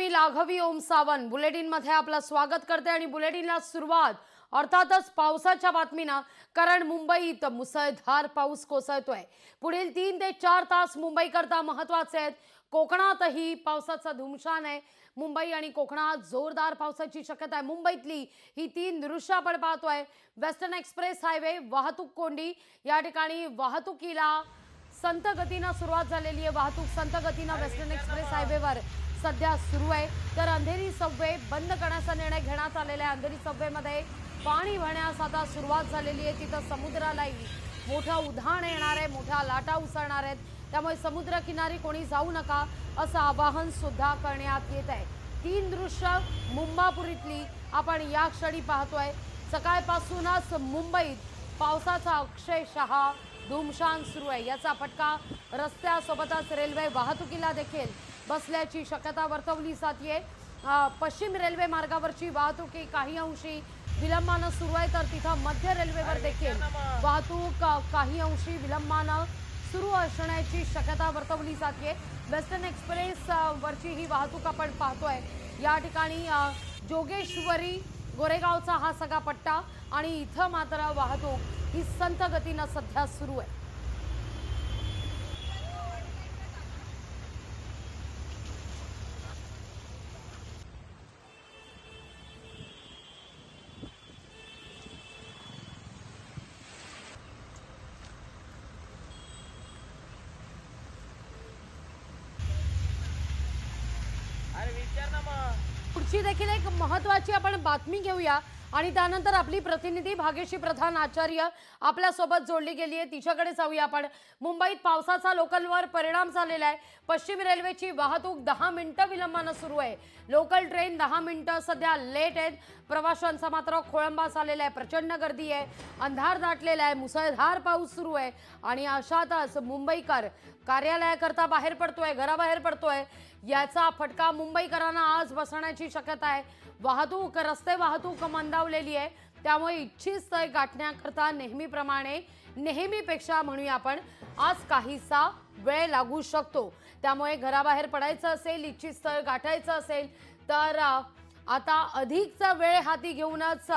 मी लाघवी ओम Sawant bulletin मध्ये आपलं स्वागत करते आणि बुलेटिनला सुरुवात अर्थातच पावसाच्या बातमीनं, कारण मुंबईत मुसळधार पाऊस कोसळतोय। पुढील 3 ते 4 तास मुंबईकरता महत्त्वाचे आहेत। कोकणातही पावसाचा धुमशान आहे। मुंबई आणि कोकणात जोरदार पावसाची शक्यता आहे। मुंबईतली ही 3 दृश्य आपण पाहतोय। वेस्टर्न एक्सप्रेस हायवे वाहतूक कोंडी, या ठिकाणी वाहतुकीला संत गतीनं सुरुवात झालेली आहे। वाहतूक संत गतीनं वेस्टर्न एक्सप्रेस हायवेवर सध्या सुरू आहे। तर अंधेरी सबवे बंद करण्याचा निर्णय घेण्यात आलेला आहे। अंधेरी सबवेमध्ये पाणी भरण्यास आता सुरुवात झालेली आहे। तिथं समुद्रालाही मोठं उधाण येणार आहे, मोठ्या लाटा उसळणार आहेत। त्यामुळे समुद्रकिनारी कोणी जाऊ नका असं आवाहन सुद्धा करण्यात येत आहे। 3 दृश्य मुंबापुरीतली आपण या क्षणी पाहतोय। सकाळपासूनच मुंबईत पावसाचा अक्षरशः धुमशान सुरू आहे। याचा फटका रस्त्यासोबतच रेल्वे वाहतुकीला देखील बसल्याची शक्यता वर्तवली जाते। पश्चिम रेल्वे मार्गावरची वाहतूक काही अंशी विलंबानं सुरू आहे, तर तिथं मध्य रेल्वेवर देखील वाहतूक काही अंशी विलंबानं सुरू असण्याची शक्यता वर्तवली जाते। वेस्टर्न एक्सप्रेस वरची ही वाहतूक आपण पाहतोय। या ठिकाणी जोगेश्वरी गोरेगावचा हा सगळा पट्टा आणि इथं मात्र वाहतूक ही संत गतीनं सध्या सुरू आहे। पुढची देखील एक महत्त्वाची आपण बातमी घेऊया आणि त्यानंतर आपली प्रतिनिधी भाग्यश्री प्रधान आचार्य आपल्या सोबत जोडली गेली आहे, तिच्याकडे जाऊया आपण। मुंबईत पावसाचा लोकलवर परिणाम झालेला आहे। पश्चिम रेल्वेची वाहतूक 10 मिनिटं विलंबानं सुरू आहे। लोकल ट्रेन 10 मिनिटं सध्या लेट आहेत। प्रवाशांचा मात्र खोळंबा झालेला आहे। प्रचंड गर्दी आहे, अंधार दाटलेला आहे, मुसळधार पाऊस सुरू आहे आणि अशातच मुंबईकर कार्यालयाकरता बाहेर पडतोय, घराबाहेर पडतोय। याचा फटका मुंबईकरांना आज बसण्याची शक्यता आहे। वाहतूक रस्ते वाहतूक मंदावलेली आहे, त्यामुळे इच्छित स्थळ गाठण्याकरता नेहमीपेक्षा म्हणूया आपण आज काहीसा वेळ लागू शकतो। त्यामुळे घराबाहेर पडायचं असेल, इच्छित स्थळ गाठायचं असेल तर आता अधिकचा वेळ हाती घेऊनच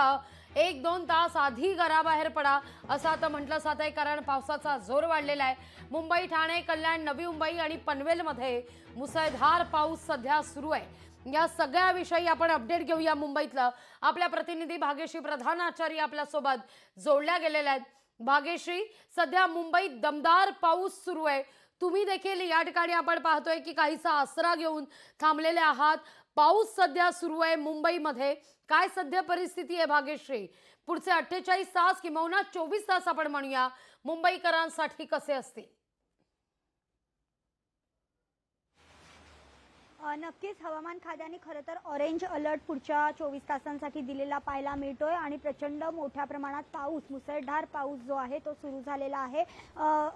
1-2 तास आधी घराबाहेर पडा असं आता म्हटलं जात आहे, कारण पावसाचा जोर वाढलेला आहे। मुंबई, ठाणे, कल्याण, नवी मुंबई आणि पनवेलमध्ये मुसळधार पाऊस सध्या सुरू आहे। या सगळ्याविषयी आपण अपडेट घेऊया मुंबईतलं। आपल्या प्रतिनिधी भाग्यश्री प्रधान आचार्य आपल्या सोबत जोडल्या गेलेल्या आहेत। भाग्यश्री, सध्या मुंबईत दमदार पाऊस सुरू आहे। तुम्ही देखील या ठिकाणी आपण पाहतोय की काहीसा आसरा घेऊन थांबलेले आहात। पाऊस सध्या सुरू आहे मुंबईमध्ये, काय सध्या परिस्थिती आहे भाग्यश्री? पुढचे 48 तास किंवा 24 तास आपण म्हणूया मुंबईकरांसाठी कसे असतील? नक्कीच हवामान खात्याने खरं तर ऑरेंज अलर्ट पुढच्या 24 तासांसाठी दिलेला पाहायला मिळतोय आणि प्रचंड मोठ्या प्रमाणात पाऊस, मुसळधार पाऊस जो आहे तो सुरू झालेला आहे।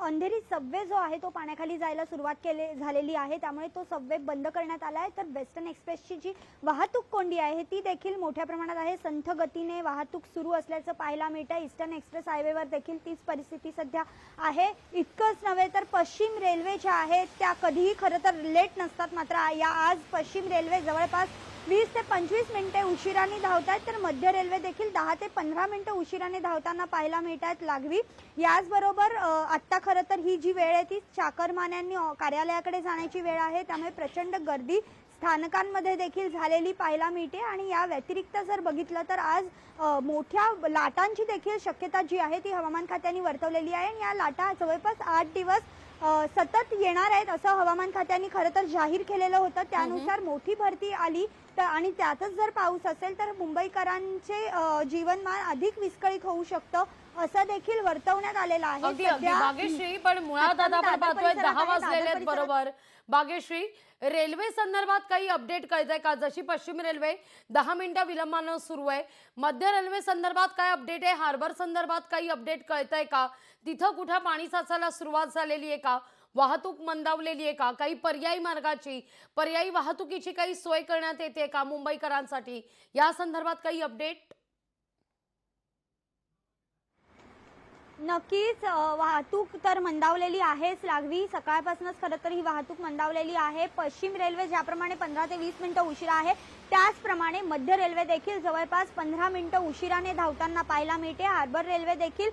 अंधेरी सबवे जो आहे तो पाण्याखाली जायला सुरुवात झालेली आहे, त्यामुळे तो सबवे बंद करण्यात आला आहे। तर वेस्टर्न एक्सप्रेसची जी वाहतूक कोंडी आहे ती देखील मोठ्या प्रमाणात आहे। संथ गतीने वाहतूक सुरू असल्याचं पाहायला मिळतंय। ईस्टर्न एक्सप्रेस हायवेवर देखील तीच परिस्थिती सध्या आहे। इतकंच नव्हे तर पश्चिम रेल्वे ज्या आहेत त्या कधीही खरं तर लेट नसतात, मात्र आज पश्चिम रेल्वे जवळपास 20 ते 25 मिनिटे उशिराने धावतात, तर मध्य रेल्वे देखील 10 ते 15 मिनिटं उशिराने धावताना पाहायला मिळतात लागवी। याचबरोबर आत्ता खरं तर ही जी वेळ आहे ती चाकरमान्यांनी कार्यालयाकडे जाण्याची वेळ आहे, त्यामुळे प्रचंड गर्दी स्थानकांमध्ये देखील झालेली पाहायला मिळते। आणि या व्यतिरिक्त जर बघितलं तर आज मोठ्या लाटांची देखील शक्यता जी आहे ती हवामान खात्याने वर्तवलेली आहे। आणि या लाटा जवळपास 8 दिवस सतत येणार आहेत असं हवामान खात्याने खरं तर जाहीर केलेलं होतं। त्यानुसार मोठी भरती आली तर आणि त्यातच जर पाऊस असेल तर मुंबईकरांचे जीवनमान अधिक विस्कळीत होऊ शकतं असं देखील वर्तवण्यात आलेलं आहे। भाग्यश्री, पण मुळात आता आपण पाहतोय 10 वाजलेले आहेत बरोबर। भाग्यश्री, रेल्वे संदर्भात काही अपडेट कळतंय का? जशी पश्चिम रेल्वे 10 मिनिटं विलंबानं सुरू आहे, मध्य रेल्वे संदर्भात काय अपडेट आहे? हार्बर संदर्भात काही अपडेट कळतंय का? तिथं कुठं पाणी साचायला सुरुवात झालेली आहे का? वाहतूक मंदावलेली आहे का? काही पर्यायी मार्गाची, पर्यायी वाहतुकीची काही सोय करण्यात येते का मुंबईकरांसाठी? या संदर्भात काही अपडेट? नक्कीच वाहतूक तर मंदावलेली आहेच लागवी. सकाळपासूनच खरं तर ही वाहतूक मंदावलेली आहे. पश्चिम रेल्वे ज्याप्रमाणे 15 ते 20 मिनिटं उशिरा आहे, त्याचप्रमाणे मध्य रेल्वे देखील जवळपास 15 मिनिटं उशिराने धावताना पाहायला मिळते. हार्बर रेल्वे देखील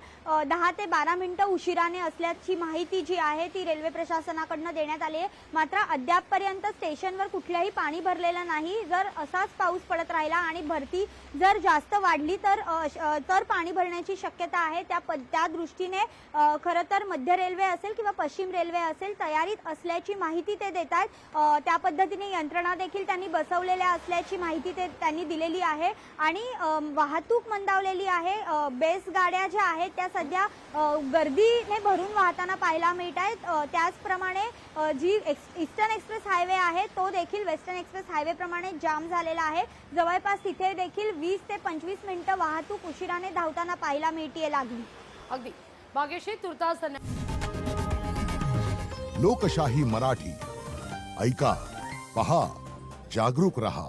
10 ते 12 मिनिटं उशिराने असल्याची माहिती जी आहे ती रेल्वे प्रशासनाकडनं देण्यात आली आहे. मात्र अद्यापपर्यंत स्टेशनवर कुठल्याही पाणी भरलेलं नाही. जर असाच पाऊस पडत राहिला आणि भरती जर जास्त वाढली तर पाणी भरण्याची शक्यता आहे. त्या दृष्टीने खरं तर मध्य रेल्वे असेल किंवा पश्चिम रेल्वे असेल तयारीत असल्याची माहिती ते देत आहेत. त्या पद्धतीने यंत्रणा देखील त्यांनी बसवलेल्या असल्याची माहिती त्यांनी दिलेली आहे. आणि वाहतूक मंदावलेली आहे. बेस गाड्या ज्या आहेत त्या सध्या गर्दीने भरून वाहताना पाहायला मिळत आहेत. त्याचप्रमाणे जी ईस्टर्न एक्सप्रेस हायवे आहे तो देखील वेस्टर्न एक्सप्रेस हायवे प्रमाणे जाम झालेला आहे. जवळपास तिथे देखील 20 ते 25 मिनिटं वाहतूक उशिराने धावताना पाहायला मिळते लागली. अगदी भाग्यश्री, तुर्तास लोकशाही मराठी ऐका, पहा, जागरूक रहा.